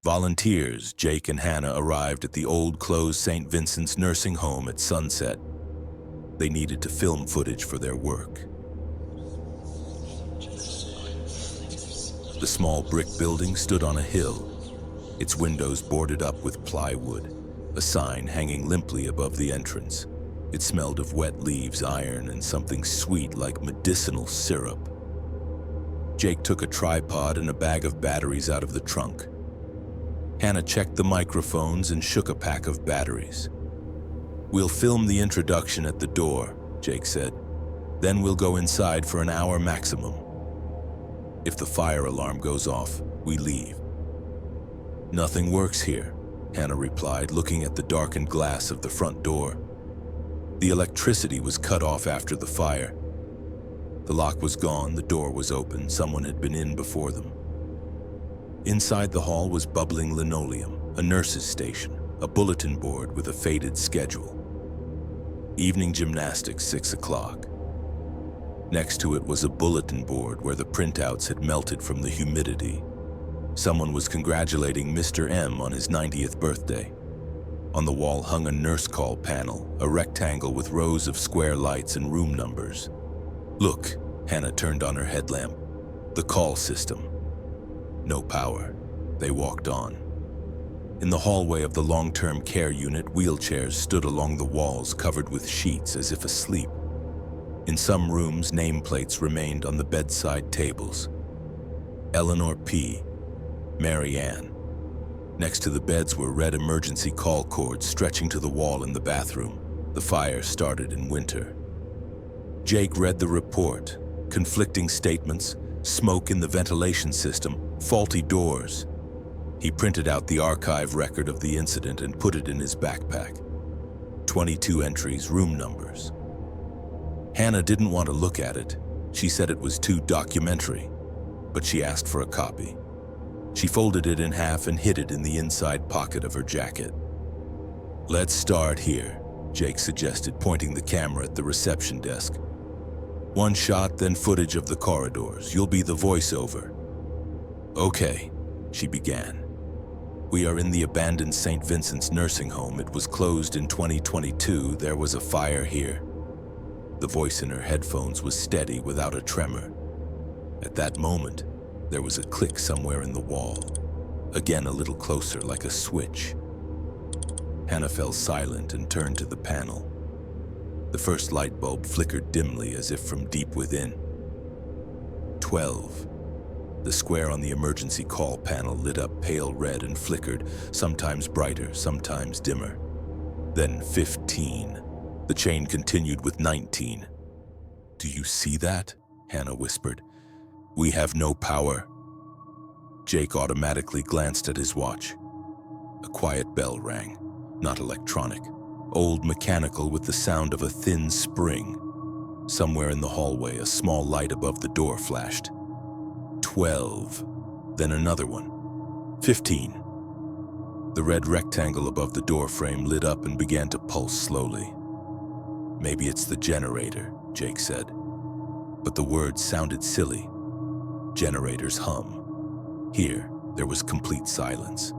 Volunteers, Jake and Hannah, arrived at the old closed St. Vincent's nursing home at sunset. They needed to film footage for their work. The small brick building stood on a hill, its windows boarded up with plywood, a sign hanging limply above the entrance. It smelled of wet leaves, iron, and something sweet like medicinal syrup. Jake took a tripod and a bag of batteries out of the trunk. Hannah checked the microphones and shook a pack of batteries. "We'll film the introduction at the door," Jake said. "Then we'll go inside for an hour maximum. If the fire alarm goes off, we leave." "Nothing works here," Hannah replied, looking at the darkened glass of the front door. The electricity was cut off after the fire. The lock was gone, the door was open, someone had been in before them. Inside the hall was bubbling linoleum, a nurse's station, a bulletin board with a faded schedule. Evening gymnastics, 6 o'clock. Next to it was a bulletin board where the printouts had melted from the humidity. Someone was congratulating Mr. M on his 90th birthday. On the wall hung a nurse call panel, a rectangle with rows of square lights and room numbers. "Look," Hannah turned on her headlamp. "The call system." No power. They walked on. In the hallway of the long-term care unit, wheelchairs stood along the walls covered with sheets as if asleep. In some rooms, nameplates remained on the bedside tables. Eleanor P., Mary Ann. Next to the beds were red emergency call cords stretching to the wall in the bathroom. The fire started in winter. Jake read the report, conflicting statements, smoke in the ventilation system, faulty doors. He printed out the archive record of the incident and put it in his backpack. 22 entries, room numbers. Hannah didn't want to look at it. She said it was too documentary, but she asked for a copy. She folded it in half and hid it in the inside pocket of her jacket. "Let's start here," Jake suggested, pointing the camera at the reception desk. "One shot, then footage of the corridors. You'll be the voiceover." "Okay," she began. "We are in the abandoned St. Vincent's nursing home. It was closed in 2022. There was a fire here." The voice in her headphones was steady, without a tremor. At that moment, there was a click somewhere in the wall. Again, a little closer, like a switch. Hannah fell silent and turned to the panel. The first light bulb flickered dimly, as if from deep within. 12. The square on the emergency call panel lit up pale red and flickered, sometimes brighter, sometimes dimmer. Then 15. The chain continued with 19. "Do you see that?" Hannah whispered. "We have no power." Jake automatically glanced at his watch. A quiet bell rang, not electronic, old mechanical with the sound of a thin spring. Somewhere in the hallway, a small light above the door flashed. 12. Then another one. 15. The red rectangle above the door frame lit up and began to pulse slowly. "Maybe it's the generator," Jake said. But the words sounded silly. Generators hum. Here, there was complete silence.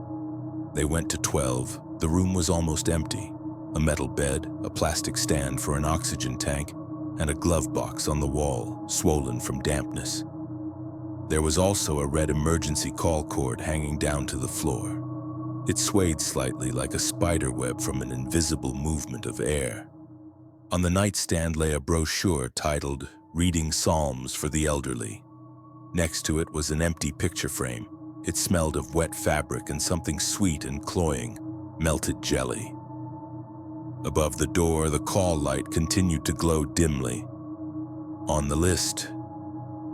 They went to 12. The room was almost empty. A metal bed, a plastic stand for an oxygen tank, and a glove box on the wall, swollen from dampness. There was also a red emergency call cord hanging down to the floor. It swayed slightly like a spider web from an invisible movement of air. On the nightstand lay a brochure titled "Reading Psalms for the Elderly." Next to it was an empty picture frame. It smelled of wet fabric and something sweet and cloying, melted jelly. Above the door, the call light continued to glow dimly. On the list,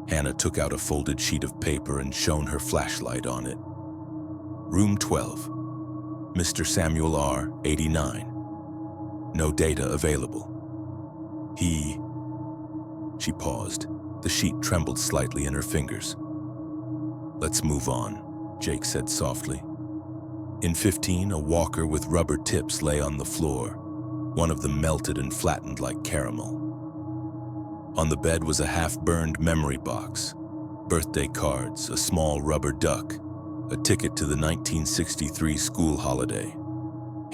Hannah took out a folded sheet of paper and shone her flashlight on it. Room 12. Mr. Samuel R., 89. No data available. She paused. The sheet trembled slightly in her fingers. "Let's move on," Jake said softly. In 15, a walker with rubber tips lay on the floor. One of them melted and flattened like caramel. On the bed was a half-burned memory box, birthday cards, a small rubber duck. a ticket to the 1963 school holiday.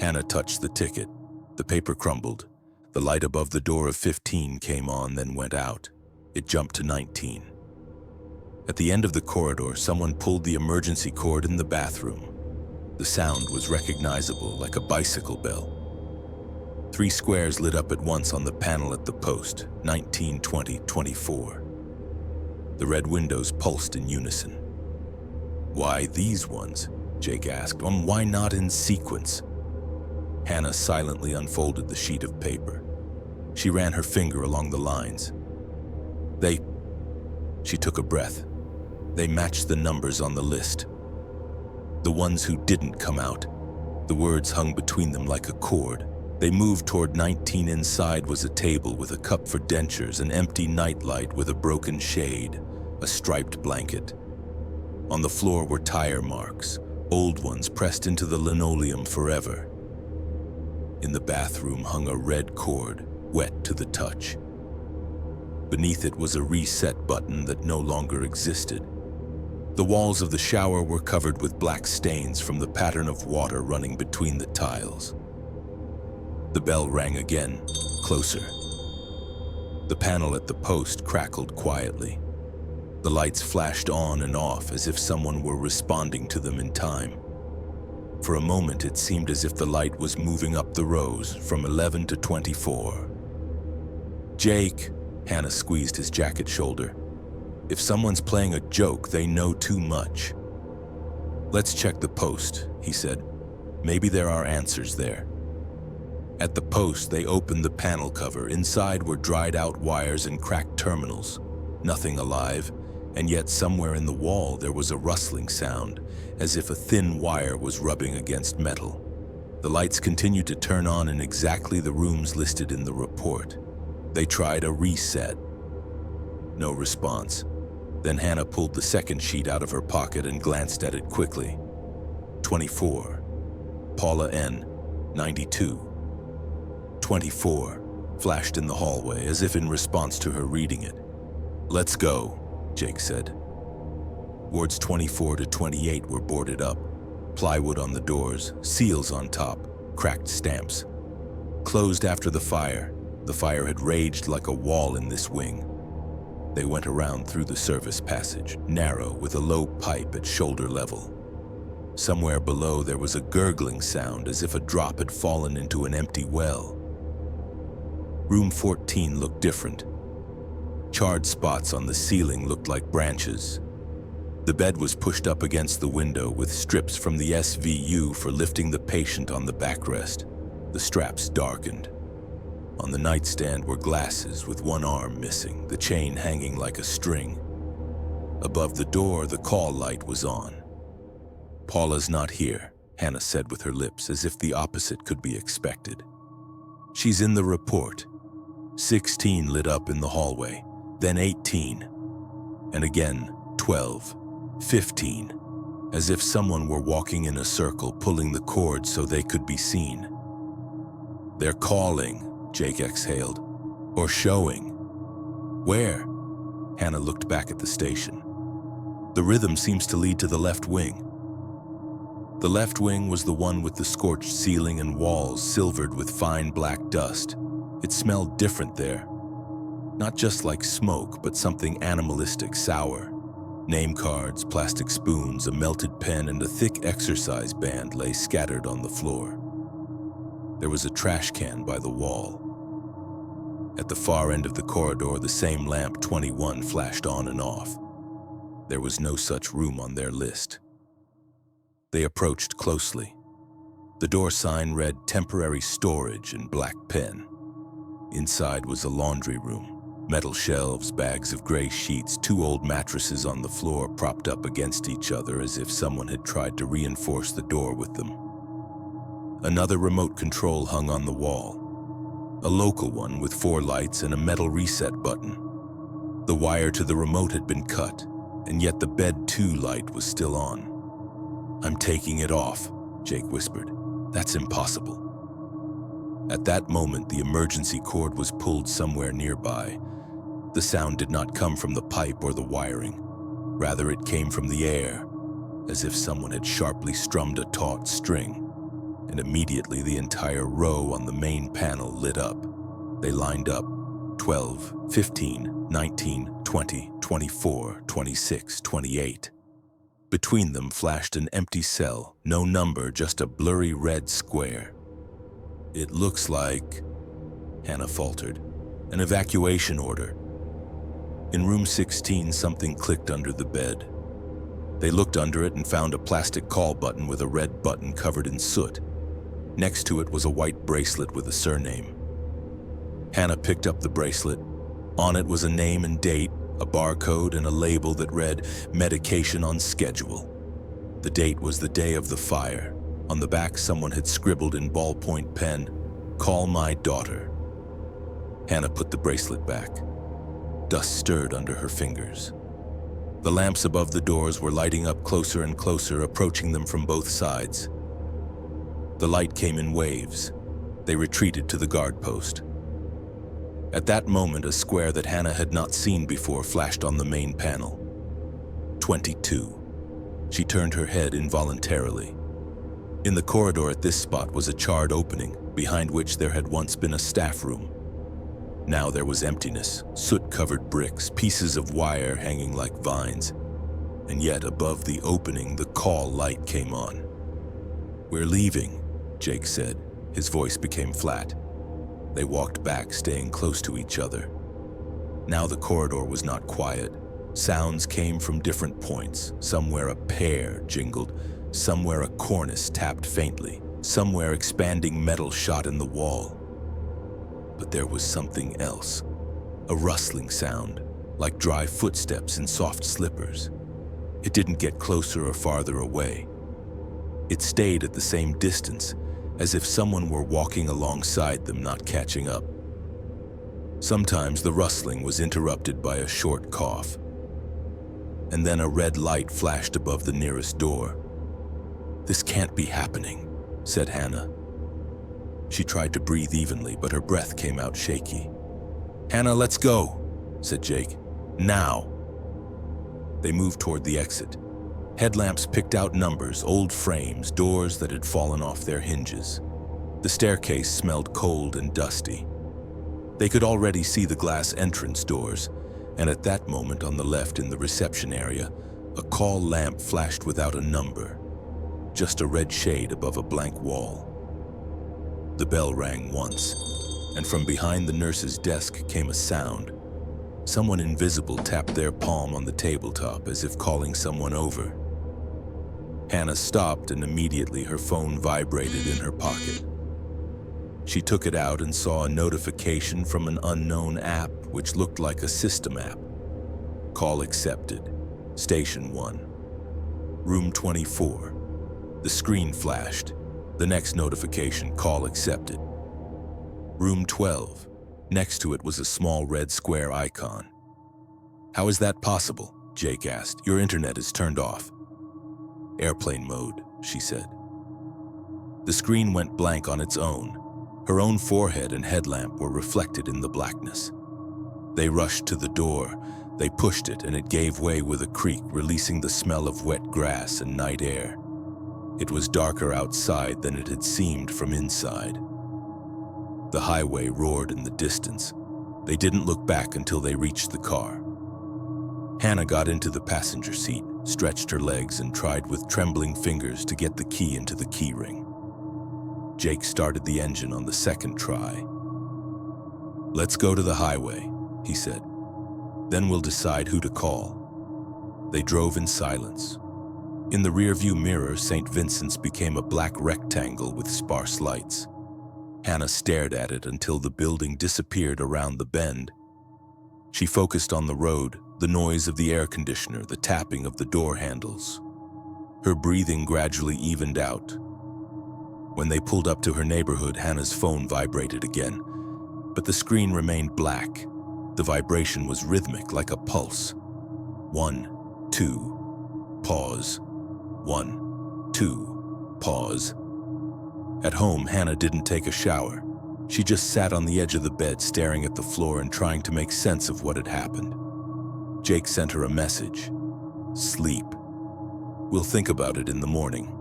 Hannah touched the ticket. The paper crumbled. The light above the door of 15 came on, then went out. It jumped to 19. At the end of the corridor, someone pulled the emergency cord in the bathroom. The sound was recognizable, like a bicycle bell. 3 squares lit up at once on the panel at the post, 19, 20, 24. The red windows pulsed in unison. "Why these ones?" Jake asked. Why not in sequence?" Hannah silently unfolded the sheet of paper. She ran her finger along the lines. She took a breath. They matched the numbers on the list. The ones who didn't come out. The words hung between them like a cord. They moved toward 19. Inside was a table with a cup for dentures, an empty nightlight with a broken shade, a striped blanket. On the floor were tire marks, old ones pressed into the linoleum forever. In the bathroom hung a red cord, wet to the touch. Beneath it was a reset button that no longer existed. The walls of the shower were covered with black stains from the pattern of water running between the tiles. The bell rang again, closer. The panel at the post crackled quietly. The lights flashed on and off as if someone were responding to them in time. For a moment, it seemed as if the light was moving up the rows from 11 to 24. "Jake," Hannah squeezed his jacket shoulder. "If someone's playing a joke, they know too much." "Let's check the post," he said. "Maybe there are answers there." At the post, they opened the panel cover. Inside were dried-out wires and cracked terminals. Nothing alive, and yet somewhere in the wall there was a rustling sound, as if a thin wire was rubbing against metal. The lights continued to turn on in exactly the rooms listed in the report. They tried a reset. No response. Then Hannah pulled the second sheet out of her pocket and glanced at it quickly. 24. Paula N. 92. 24 flashed in the hallway as if in response to her reading it. "Let's go," Jake said. Wards 24 to 28 were boarded up. Plywood on the doors, seals on top, cracked stamps. Closed after the fire. The fire had raged like a wall in this wing. They went around through the service passage, narrow with a low pipe at shoulder level. Somewhere below there was a gurgling sound as if a drop had fallen into an empty well. Room 14 looked different. Charred spots on the ceiling looked like branches. The bed was pushed up against the window with strips from the SVU for lifting the patient on the backrest. The straps darkened. On the nightstand were glasses with one arm missing, the chain hanging like a string. Above the door, the call light was on. "Paula's not here," Hannah said with her lips, as if the opposite could be expected. "She's in the report." 16 lit up in the hallway, then 18, and again 12, 15, as if someone were walking in a circle, pulling the cord so they could be seen. "They're calling," Jake exhaled. "Or showing." "Where?" Hannah looked back at the station. "The rhythm seems to lead to the left wing." The left wing was the one with the scorched ceiling and walls silvered with fine black dust. It smelled different there. Not just like smoke, but something animalistic, sour. Name cards, plastic spoons, a melted pen, and a thick exercise band lay scattered on the floor. There was a trash can by the wall. At the far end of the corridor, the same lamp 21 flashed on and off. There was no such room on their list. They approached closely. The door sign read "Temporary Storage" in black pen. Inside was a laundry room. Metal shelves, bags of gray sheets, 2 old mattresses on the floor propped up against each other as if someone had tried to reinforce the door with them. Another remote control hung on the wall. A local one with 4 lights and a metal reset button. The wire to the remote had been cut, and yet the bed 2 light was still on. "I'm taking it off," Jake whispered. "That's impossible." At that moment, the emergency cord was pulled somewhere nearby. The sound did not come from the pipe or the wiring. Rather, it came from the air. as if someone had sharply strummed a taut string, and immediately the entire row on the main panel lit up. They lined up 12, 15, 19, 20, 24, 26, 28. Between them flashed an empty cell, no number, just a blurry red square. "It looks like," Hannah faltered, "an evacuation order." In room 16, something clicked under the bed. They looked under it and found a plastic call button with a red button covered in soot. Next to it was a white bracelet with a surname. Hannah picked up the bracelet. On it was a name and date, a barcode, and a label that read, "Medication on schedule." The date was the day of the fire. On the back, someone had scribbled in ballpoint pen, "Call my daughter." Hannah put the bracelet back. Dust stirred under her fingers. The lamps above the doors were lighting up closer and closer, approaching them from both sides. The light came in waves. They retreated to the guard post. At that moment, a square that Hannah had not seen before flashed on the main panel. 22. She turned her head involuntarily. In the corridor at this spot was a charred opening, behind which there had once been a staff room. Now there was emptiness, soot-covered bricks, pieces of wire hanging like vines. And yet above the opening, the call light came on. "We're leaving," Jake said. His voice became flat. They walked back, staying close to each other. Now the corridor was not quiet. Sounds came from different points. Somewhere a pear jingled, somewhere a cornice tapped faintly, somewhere expanding metal shot in the wall. But there was something else. A rustling sound, like dry footsteps in soft slippers. It didn't get closer or farther away. It stayed at the same distance, as if someone were walking alongside them, not catching up. Sometimes the rustling was interrupted by a short cough. And then a red light flashed above the nearest door. "This can't be happening," said Hannah. She tried to breathe evenly, but her breath came out shaky. "Hannah, let's go," said Jake. "Now." They moved toward the exit. Headlamps picked out numbers, old frames, doors that had fallen off their hinges. The staircase smelled cold and dusty. They could already see the glass entrance doors, and at that moment on the left in the reception area, a call lamp flashed without a number, just a red shade above a blank wall. The bell rang once, and from behind the nurse's desk came a sound. Someone invisible tapped their palm on the tabletop as if calling someone over. Hannah stopped, and immediately her phone vibrated in her pocket. She took it out and saw a notification from an unknown app which looked like a system app. "Call accepted. Station 1. Room 24. The screen flashed. The next notification, "Call accepted." Room 12. Next to it was a small red square icon. "How is that possible?" Jake asked. "Your internet is turned off." "Airplane mode," she said. The screen went blank on its own. Her own forehead and headlamp were reflected in the blackness. They rushed to the door. They pushed it, and it gave way with a creak, releasing the smell of wet grass and night air. It was darker outside than it had seemed from inside. The highway roared in the distance. They didn't look back until they reached the car. Hannah got into the passenger seat, stretched her legs, and tried with trembling fingers to get the key into the key ring. Jake started the engine on the second try. "Let's go to the highway," he said. "Then we'll decide who to call." They drove in silence. In the rearview mirror, St. Vincent's became a black rectangle with sparse lights. Hannah stared at it until the building disappeared around the bend. She focused on the road, the noise of the air conditioner, the tapping of the door handles. Her breathing gradually evened out. When they pulled up to her neighborhood, Hannah's phone vibrated again, but the screen remained black. The vibration was rhythmic, like a pulse. 1, 2, pause. 1, 2, pause. At home, Hannah didn't take a shower. She just sat on the edge of the bed, staring at the floor and trying to make sense of what had happened. Jake sent her a message. "Sleep. We'll think about it in the morning."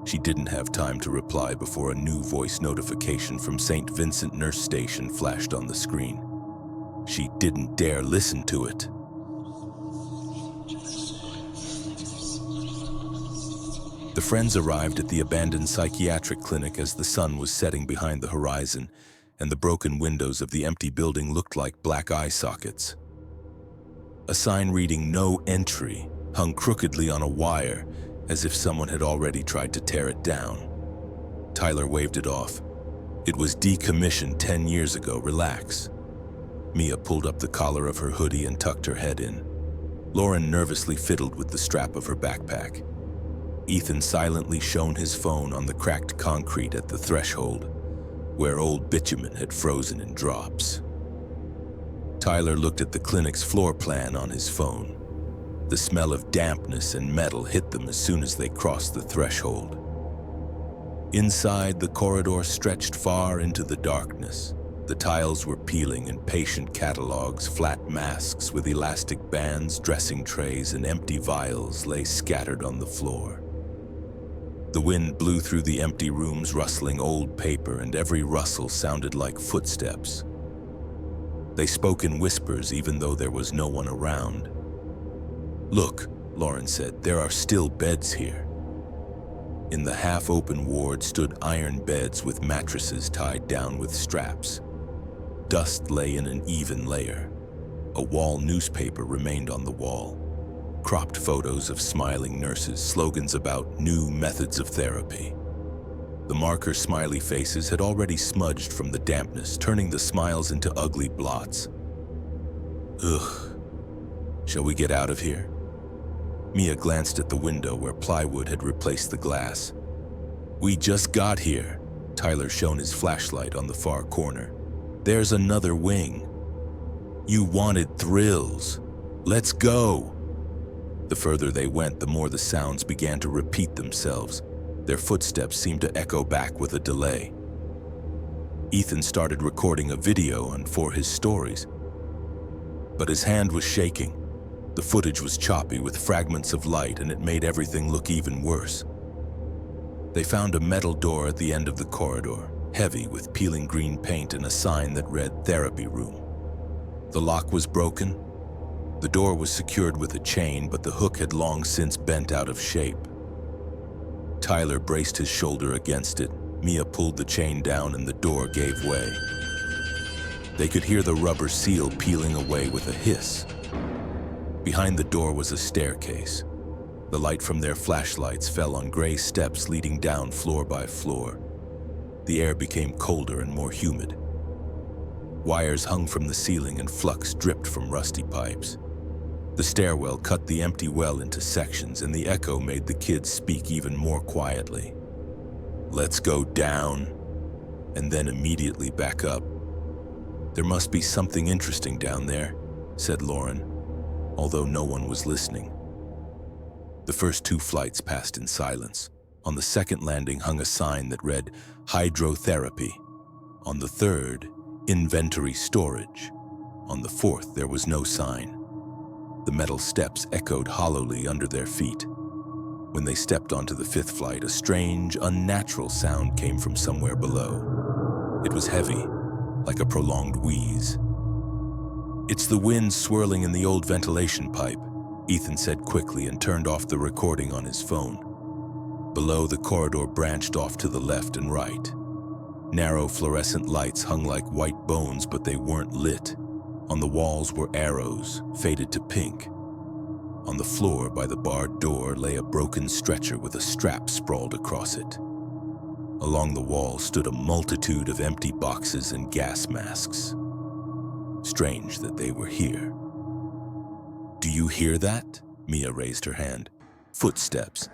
She didn't have time to reply before a new voice notification from St. Vincent Nurse Station flashed on the screen. She didn't dare listen to it. The friends arrived at the abandoned psychiatric clinic as the sun was setting behind the horizon, and the broken windows of the empty building looked like black eye sockets. A sign reading "No Entry" hung crookedly on a wire, as if someone had already tried to tear it down. Tyler waved it off. "It was decommissioned 10 years ago, relax." Mia pulled up the collar of her hoodie and tucked her head in. Lauren nervously fiddled with the strap of her backpack. Ethan silently shone his phone on the cracked concrete at the threshold, where old bitumen had frozen in drops. Tyler looked at the clinic's floor plan on his phone. The smell of dampness and metal hit them as soon as they crossed the threshold. Inside, the corridor stretched far into the darkness. The tiles were peeling and patient catalogs, flat masks with elastic bands, dressing trays, and empty vials lay scattered on the floor. The wind blew through the empty rooms, rustling old paper, and every rustle sounded like footsteps. They spoke in whispers even though there was no one around. "Look," Lauren said, "there are still beds here." In the half-open ward stood iron beds with mattresses tied down with straps. Dust lay in an even layer. A wall newspaper remained on the wall. Cropped photos of smiling nurses, slogans about new methods of therapy. The marker smiley faces had already smudged from the dampness, turning the smiles into ugly blots. "Ugh. Shall we get out of here?" Mia glanced at the window where plywood had replaced the glass. "We just got here." Tyler shone his flashlight on the far corner. "There's another wing. You wanted thrills. Let's go." The further they went, the more the sounds began to repeat themselves. Their footsteps seemed to echo back with a delay. Ethan started recording a video for his stories, but his hand was shaking. The footage was choppy with fragments of light, and it made everything look even worse. They found a metal door at the end of the corridor, heavy with peeling green paint and a sign that read "Therapy Room." The lock was broken. The door was secured with a chain, but the hook had long since bent out of shape. Tyler braced his shoulder against it. Mia pulled the chain down and the door gave way. They could hear the rubber seal peeling away with a hiss. Behind the door was a staircase. The light from their flashlights fell on gray steps leading down floor by floor. The air became colder and more humid. Wires hung from the ceiling and flux dripped from rusty pipes. The stairwell cut the empty well into sections, and the echo made the kids speak even more quietly. "Let's go down," and then immediately back up. "There must be something interesting down there," said Lauren, although no one was listening. The first 2 flights passed in silence. On the second landing hung a sign that read "Hydrotherapy." On the third, "Inventory Storage." On the fourth, there was no sign. The metal steps echoed hollowly under their feet. When they stepped onto the 5th flight, a strange, unnatural sound came from somewhere below. It was heavy, like a prolonged wheeze. "It's the wind swirling in the old ventilation pipe," Ethan said quickly and turned off the recording on his phone. Below, the corridor branched off to the left and right. Narrow fluorescent lights hung like white bones, but they weren't lit. On the walls were arrows, faded to pink. On the floor by the barred door lay a broken stretcher with a strap sprawled across it. Along the wall stood a multitude of empty boxes and gas masks. Strange that they were here. "Do you hear that?" Mia raised her hand. "Footsteps."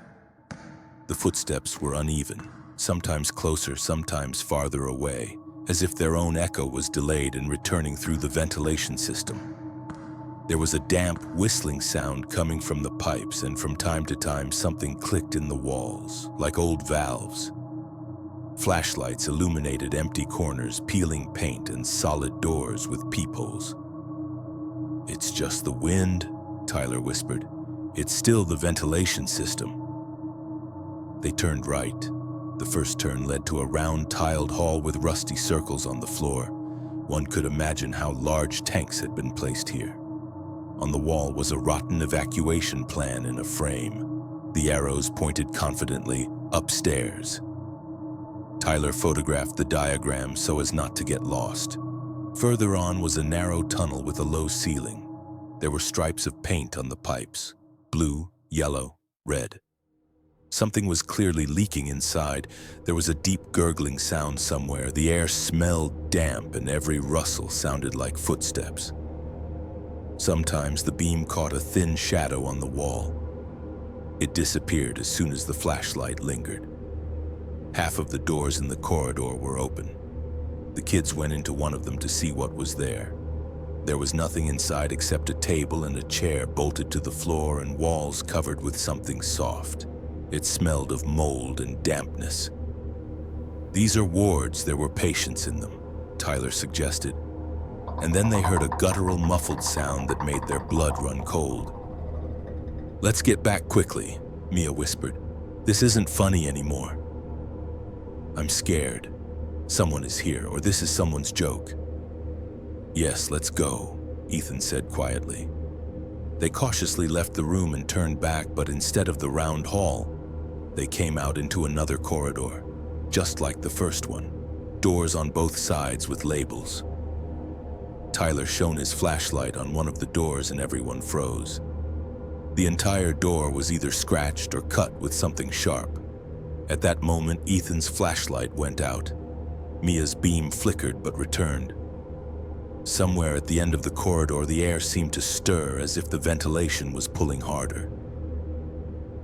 The footsteps were uneven, sometimes closer, sometimes farther away, as if their own echo was delayed and returning through the ventilation system. There was a damp, whistling sound coming from the pipes, and from time to time something clicked in the walls, like old valves. Flashlights illuminated empty corners, peeling paint, and solid doors with peepholes. "It's just the wind," Tyler whispered. "It's still the ventilation system." They turned right. The first turn led to a round tiled hall with rusty circles on the floor. One could imagine how large tanks had been placed here. On the wall was a rotten evacuation plan in a frame. The arrows pointed confidently upstairs. Tyler photographed the diagram so as not to get lost. Further on was a narrow tunnel with a low ceiling. There were stripes of paint on the pipes, blue, yellow, red. Something was clearly leaking inside. There was a deep gurgling sound somewhere. The air smelled damp and every rustle sounded like footsteps. Sometimes the beam caught a thin shadow on the wall. It disappeared as soon as the flashlight lingered. Half of the doors in the corridor were open. The kids went into one of them to see what was there. There was nothing inside except a table and a chair bolted to the floor and walls covered with something soft. It smelled of mold and dampness. "These are wards, there were patients in them," Tyler suggested. And then they heard a guttural, muffled sound that made their blood run cold. "Let's get back quickly," Mia whispered. "This isn't funny anymore." "I'm scared. Someone is here, or this is someone's joke." "Yes, let's go," Ethan said quietly. They cautiously left the room and turned back, but instead of the round hall, they came out into another corridor, just like the first one, doors on both sides with labels. Tyler shone his flashlight on one of the doors and everyone froze. The entire door was either scratched or cut with something sharp. At that moment, Ethan's flashlight went out. Mia's beam flickered but returned. Somewhere at the end of the corridor, the air seemed to stir as if the ventilation was pulling harder.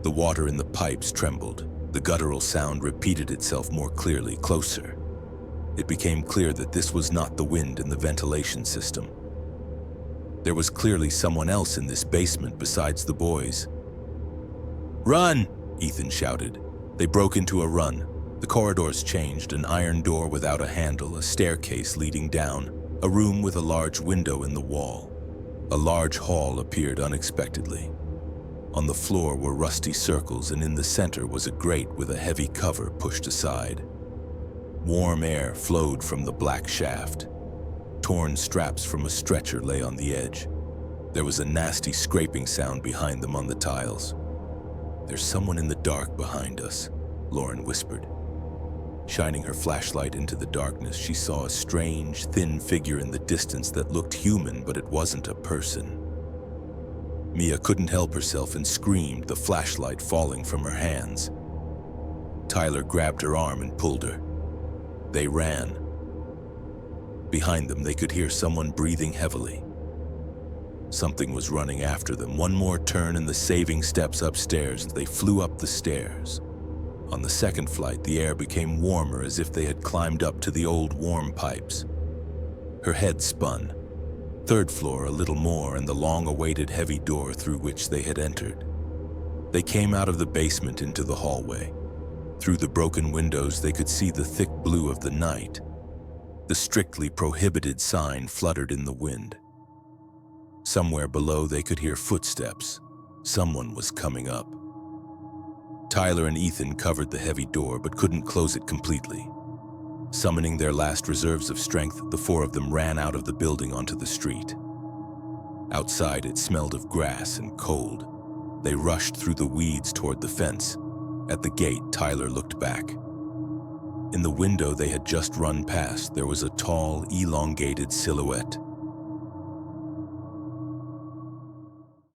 The water in the pipes trembled. The guttural sound repeated itself more clearly, closer. It became clear that this was not the wind in the ventilation system. There was clearly someone else in this basement besides the boys. "Run!" Ethan shouted. They broke into a run. The corridors changed, an iron door without a handle, a staircase leading down, a room with a large window in the wall. A large hall appeared unexpectedly. On the floor were rusty circles, and in the center was a grate with a heavy cover pushed aside. Warm air flowed from the black shaft. Torn straps from a stretcher lay on the edge. There was a nasty scraping sound behind them on the tiles. "There's someone in the dark behind us," Lauren whispered. Shining her flashlight into the darkness, she saw a strange, thin figure in the distance that looked human, but it wasn't a person. Mia couldn't help herself and screamed, the flashlight falling from her hands. Tyler grabbed her arm and pulled her. They ran. Behind them, they could hear someone breathing heavily. Something was running after them. One more turn and the saving steps upstairs. They flew up the stairs. On the second flight, the air became warmer as if they had climbed up to the old warm pipes. Her head spun. Third floor, a little more, and the long-awaited heavy door through which they had entered. They came out of the basement into the hallway. Through the broken windows, they could see the thick blue of the night. The strictly prohibited sign fluttered in the wind. Somewhere below, they could hear footsteps. Someone was coming up. Tyler and Ethan covered the heavy door but couldn't close it completely. Summoning their last reserves of strength, the four of them ran out of the building onto the street. Outside, it smelled of grass and cold. They rushed through the weeds toward the fence. At the gate, Tyler looked back. In the window they had just run past, there was a tall, elongated silhouette.